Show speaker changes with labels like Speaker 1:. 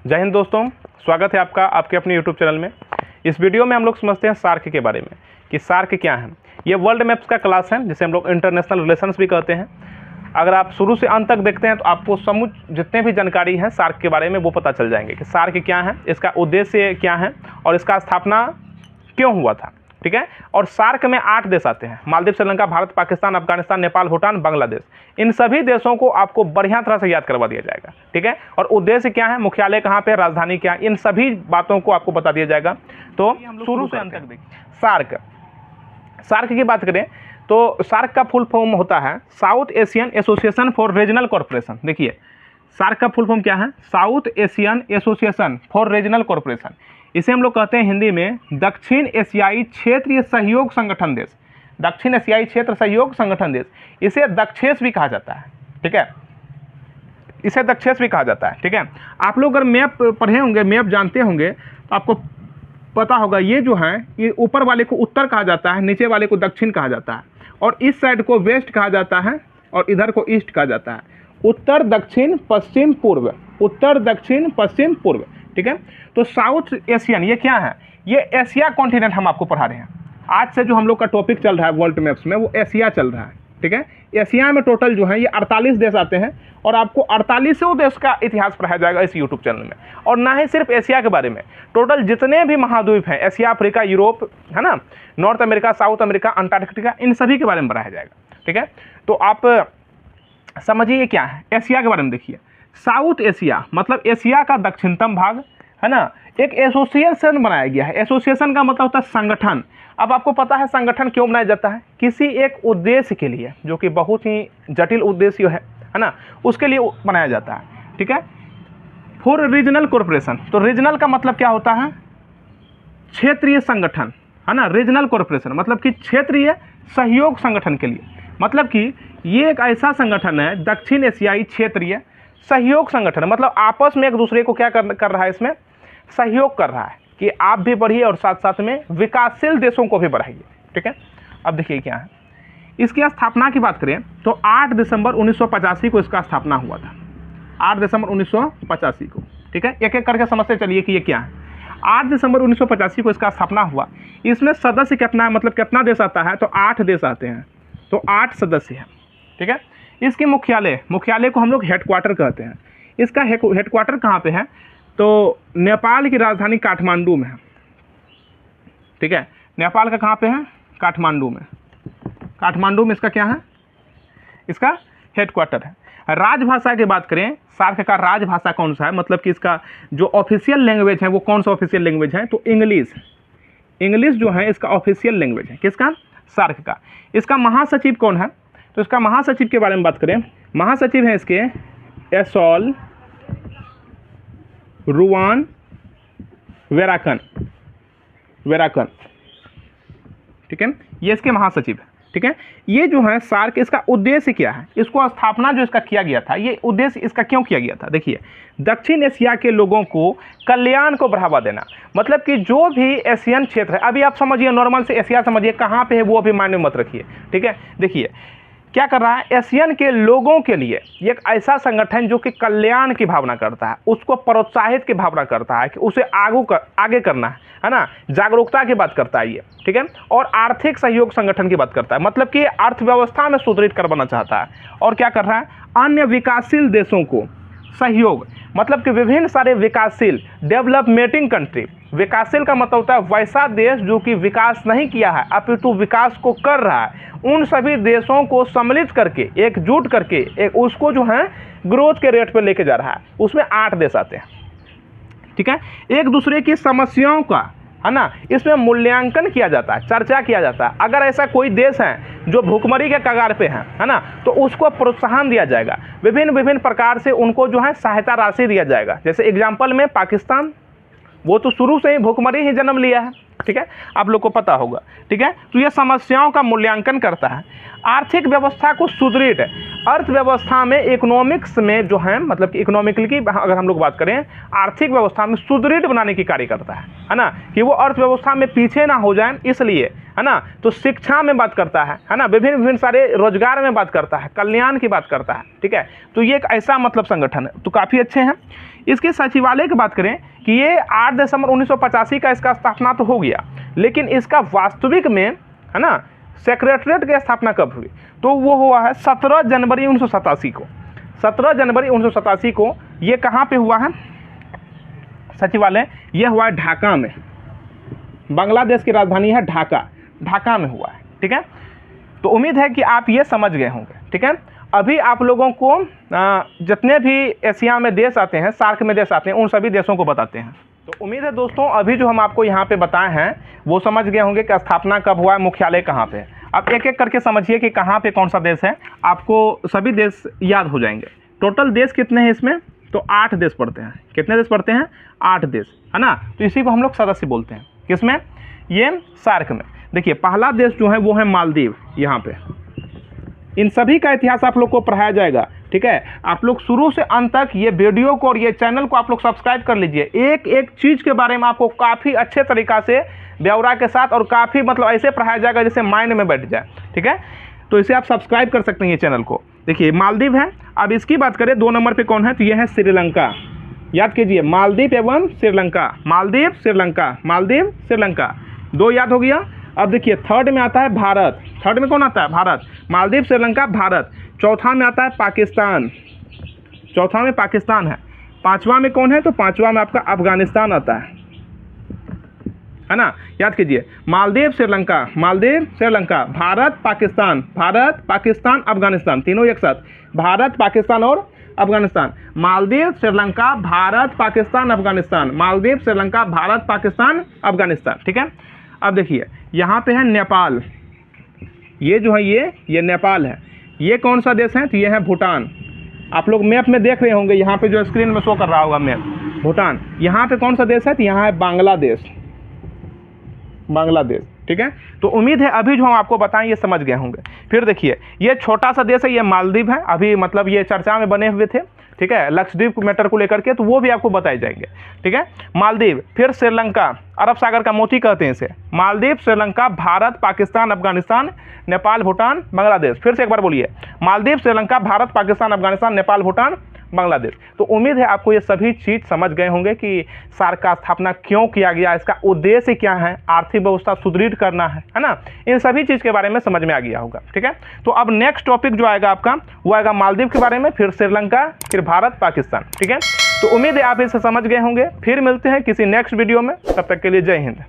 Speaker 1: जय हिंद दोस्तों, स्वागत है आपका आपके अपने YouTube चैनल में। इस वीडियो में हम लोग समझते हैं सार्क के बारे में कि सार्क क्या है। ये वर्ल्ड मैप्स का क्लास है जिसे हम लोग इंटरनेशनल रिलेशंस भी कहते हैं। अगर आप शुरू से अंत तक देखते हैं तो आपको समूह जितने भी जानकारी है सार्क के बारे में वो पता चल जाएंगे कि सार्क क्या है, इसका उद्देश्य क्या है और इसका स्थापना क्यों हुआ था। ठीक है। और सार्क में 8 देश आते हैं: मालदीव, श्रीलंका, भारत, पाकिस्तान, अफगानिस्तान, नेपाल, भूटान, बांग्लादेश। इन सभी देशों को आपको बढ़िया तरह से याद करवा दिया जाएगा। ठीक है। और उद्देश्य क्या है, मुख्यालय कहाँ पे, राजधानी क्या है, इन सभी बातों को आपको बता दिया जाएगा। तो शुरू से अंत तक देखिए। सार्क की बात करें तो सार्क का फुल फॉर्म होता है south Asian association for regional corporation. देखिए सार्क का फुल फॉर्म क्या है, south Asian association for regional corporation. इसे हम लोग कहते हैं हिंदी में दक्षिण एशियाई क्षेत्रीय सहयोग संगठन देश। दक्षिण एशियाई क्षेत्र सहयोग संगठन देश, इसे दक्षेस भी कहा जाता है। ठीक है, इसे दक्षेस भी कहा जाता है। ठीक है। आप लोग अगर मैप पढ़े होंगे, मैप जानते होंगे तो आपको पता होगा ये जो है ये ऊपर वाले को उत्तर कहा जाता है, नीचे वाले को दक्षिण कहा जाता है, और इस साइड को वेस्ट कहा जाता है और इधर को ईस्ट कहा जाता है। उत्तर दक्षिण पश्चिम पूर्व, उत्तर दक्षिण पश्चिम पूर्व। ठीक है। तो साउथ एशियन ये क्या है, ये एशिया कॉन्टिनेंट हम आपको पढ़ा रहे हैं। आज से जो हम लोग का टॉपिक चल रहा है वर्ल्ड मैप्स में वो एशिया चल रहा है। ठीक है। एशिया में टोटल जो है ये 48 देश आते हैं और आपको 48 देश का इतिहास पढ़ाया जाएगा इस यूट्यूब चैनल में। और ना ही सिर्फ एशिया के बारे में, टोटल जितने भी महाद्वीप हैं, एशिया, अफ्रीका, यूरोप, है ना, North America, South America, Antarctica, इन सभी के बारे में पढ़ाया जाएगा। ठीक है। तो आप समझिए क्या है, एशिया के बारे में देखिए। साउथ एशिया मतलब एशिया का दक्षिणतम भाग, है ना। एक एसोसिएशन बनाया गया है। एसोसिएशन का मतलब होता है संगठन। अब आपको पता है संगठन क्यों बनाया जाता है, किसी एक उद्देश्य के लिए, जो कि बहुत ही जटिल उद्देश्य है ना, उसके लिए बनाया जाता है। ठीक है। फॉर रीजनल कॉर्पोरेशन, तो रीजनल का मतलब क्या होता है, क्षेत्रीय संगठन, है ना। रीजनल कॉर्पोरेशन मतलब कि क्षेत्रीय सहयोग संगठन के लिए, मतलब कि ये एक ऐसा संगठन है दक्षिण एशियाई क्षेत्रीय सहयोग संगठन, मतलब आपस में एक दूसरे को क्या कर रहा है, इसमें सहयोग कर रहा है कि आप भी बढ़िए और साथ साथ में विकासशील देशों को भी बढ़ाइए। ठीक है। अब देखिए क्या है, इसकी स्थापना की बात करें तो 8 दिसंबर 1985 को इसका स्थापना हुआ था। 8 दिसंबर 1985 को। ठीक है। एक एक करके समझते चलिए कि ये क्या है। 8 दिसंबर 1985 को इसका स्थापना हुआ। इसमें सदस्य कितना है, मतलब कितना देश आता है, तो 8 देश आते हैं, तो 8 सदस्य हैं। ठीक है। इसके मुख्यालय को हम लोग हेडक्वार्टर कहते हैं। इसका हेडक्वार्टर कहाँ पे है, तो नेपाल की राजधानी काठमांडू में है। ठीक है। नेपाल का कहाँ पे है, काठमांडू में। काठमांडू में इसका क्या है, इसका हेडक्वार्टर है। राजभाषा की बात करें, सार्क का राजभाषा कौन सा है, मतलब कि इसका जो ऑफिशियल लैंग्वेज है वो कौन सा ऑफिशियल लैंग्वेज है, तो इंग्लिश जो है इसका ऑफिशियल लैंग्वेज है। किसका, सार्क का। इसका महासचिव कौन है, तो इसका महासचिव के बारे में बात करें, महासचिव है इसके एसोल रुआन वेराकन। ठीक है, ये इसके महासचिव है। ठीक है। ये जो है सार्क, इसका उद्देश्य क्या है, इसको स्थापना जो इसका किया गया था, ये उद्देश्य इसका क्यों किया गया था, देखिए दक्षिण एशिया के लोगों को कल्याण को बढ़ावा देना। मतलब कि जो भी एशियन क्षेत्र है, अभी आप समझिए नॉर्मल से एशिया समझिए कहाँ पे है वो अभी मायने मत रखिए। ठीक है। देखिए क्या कर रहा है, एशियन के लोगों के लिए एक ऐसा संगठन जो कि कल्याण की भावना करता है, उसको प्रोत्साहित की भावना करता है कि उसे आगे करना है ना, जागरूकता की बात करता है ये। ठीक है। और आर्थिक सहयोग संगठन की बात करता है, मतलब कि अर्थव्यवस्था में सुदृढ़ करवाना चाहता है। और क्या कर रहा है, अन्य विकासशील देशों को सहयोग, मतलब कि विभिन्न सारे विकासशील, डेवलपमेंटिंग कंट्री। विकासशील का मतलब होता है वैसा देश जो कि विकास नहीं किया है अपितु विकास को कर रहा है, उन सभी देशों को सम्मिलित करके, एकजुट करके उसको जो है ग्रोथ के रेट पे लेके जा रहा है। उसमें 8 देश आते हैं। ठीक है। एक दूसरे की समस्याओं का, है ना, इसमें मूल्यांकन किया जाता है, चर्चा किया जाता है। अगर ऐसा कोई देश है जो भुखमरी के कगार पे है ना, तो उसको प्रोत्साहन दिया जाएगा, विभिन्न प्रकार से उनको जो है सहायता राशि दिया जाएगा। जैसे एग्जाम्पल में पाकिस्तान, वो तो शुरू से ही भुखमरी ही जन्म लिया है। ठीक है, आप लोग को पता होगा। ठीक है। तो ये समस्याओं का मूल्यांकन करता है। आर्थिक व्यवस्था को सुदृढ़, अर्थव्यवस्था में, इकोनॉमिक्स में जो है, मतलब कि इकोनॉमिकली की अगर हम लोग बात करें, आर्थिक व्यवस्था में सुदृढ़ बनाने की कार्य करता है ना, कि वो अर्थव्यवस्था में पीछे ना हो जाए, इसलिए है ना, तो शिक्षा में बात करता है ना, विभिन्न विभिन्न सारे रोजगार में बात करता है, कल्याण की बात करता है, ठीक है। तो ये एक ऐसा मतलब संगठन है, तो काफ़ी अच्छे हैं। इसके सचिवालय की बात करें कि ये 8 दिसंबर 1985 का इसका स्थापना तो हो गया, लेकिन इसका वास्तविक में, है ना, सेक्रेटरीट की स्थापना कब हुई, तो वो हुआ है 17 जनवरी 1987 को। 17 जनवरी 1987 को ये कहाँ पे हुआ है सचिवालय, ये हुआ है ढाका में। बांग्लादेश की राजधानी है ढाका, ढाका में हुआ है, ठीक है। तो उम्मीद है कि आप ये समझ गए होंगे, ठीक है। अभी आप लोगों को जितने भी एशिया में देश आते हैं, सार्क में देश आते हैं, उन सभी देशों को बताते हैं। तो उम्मीद है दोस्तों अभी जो हम आपको यहाँ पे बताए हैं वो समझ गए होंगे कि स्थापना कब हुआ है, मुख्यालय कहाँ पे है। अब एक एक करके समझिए कि कहाँ पे कौन सा देश है, आपको सभी देश याद हो जाएंगे। टोटल देश कितने हैं इसमें, तो 8 देश पढ़ते हैं। कितने देश पढ़ते हैं, 8 देश, है ना। तो इसी को हम लोग सदस्य बोलते हैं, किसमें, ये सार्क में। देखिए पहला देश जो है वो है मालदीव। यहाँ पे इन सभी का इतिहास आप लोग को पढ़ाया जाएगा, ठीक है। आप लोग शुरू से अंत तक ये वीडियो को और ये चैनल को आप लोग सब्सक्राइब कर लीजिए। एक एक चीज़ के बारे में आपको काफ़ी अच्छे तरीक़ा से ब्यौरा के साथ और काफ़ी मतलब ऐसे पढ़ाया जाएगा जैसे माइंड में बैठ जाए, ठीक है। तो इसे आप सब्सक्राइब कर सकते हैं ये चैनल को। देखिए मालदीव है। अब इसकी बात करें 2 नंबर पे कौन है, तो ये है श्रीलंका। याद कीजिए मालदीव एवं श्रीलंका, मालदीव श्रीलंका, मालदीव श्रीलंका, 2 याद हो गया। अब देखिए 3rd में आता है भारत। 3rd में कौन आता है, भारत। मालदीव श्रीलंका भारत। 4था में आता है पाकिस्तान, 4था में पाकिस्तान है। 5वां में कौन है, तो 5वां में आपका अफगानिस्तान आता है ना। याद कीजिए मालदीव श्रीलंका, मालदीव श्रीलंका, भारत पाकिस्तान, भारत पाकिस्तान अफगानिस्तान, तीनों एक साथ, भारत पाकिस्तान और अफगानिस्तान। मालदीव श्रीलंका भारत पाकिस्तान अफगानिस्तान, मालदीव श्रीलंका भारत पाकिस्तान अफगानिस्तान, ठीक है। अब देखिए यहाँ पे है नेपाल। ये जो है ये नेपाल है। ये कौन सा देश है, तो ये है भूटान। आप लोग मैप में देख रहे होंगे, यहाँ पे जो स्क्रीन में शो कर रहा होगा मैप, भूटान। यहाँ पे कौन सा देश है, तो यहाँ है बांग्लादेश, बांग्लादेश, ठीक है। तो उम्मीद है अभी जो हम आपको बताएं ये समझ गए होंगे। फिर देखिए ये छोटा सा देश है, ये मालदीव है। अभी मतलब ये चर्चा में बने हुए थे, ठीक है, लक्षद्वीप मैटर को लेकर के, तो वो भी आपको बताए जाएंगे, ठीक है। मालदीव, फिर श्रीलंका, अरब सागर का मोती कहते हैं इसे। मालदीव, श्रीलंका, भारत, पाकिस्तान, अफगानिस्तान, नेपाल, भूटान, बांग्लादेश। फिर से एक बार बोलिए, मालदीव, श्रीलंका, भारत, पाकिस्तान, अफगानिस्तान, नेपाल, भूटान, बांग्लादेश। तो उम्मीद है आपको ये सभी चीज़ समझ गए होंगे कि सार्क का स्थापना क्यों किया गया, इसका उद्देश्य क्या है, आर्थिक व्यवस्था सुदृढ़ करना है ना। इन सभी चीज़ के बारे में समझ में आ गया होगा, ठीक है। तो अब नेक्स्ट टॉपिक जो आएगा आपका वो आएगा मालदीव के बारे में, फिर श्रीलंका, फिर भारत, पाकिस्तान, ठीक है। तो उम्मीद है आप इसे समझ गए होंगे। फिर मिलते हैं किसी नेक्स्ट वीडियो में, तब तक के लिए जय हिंद।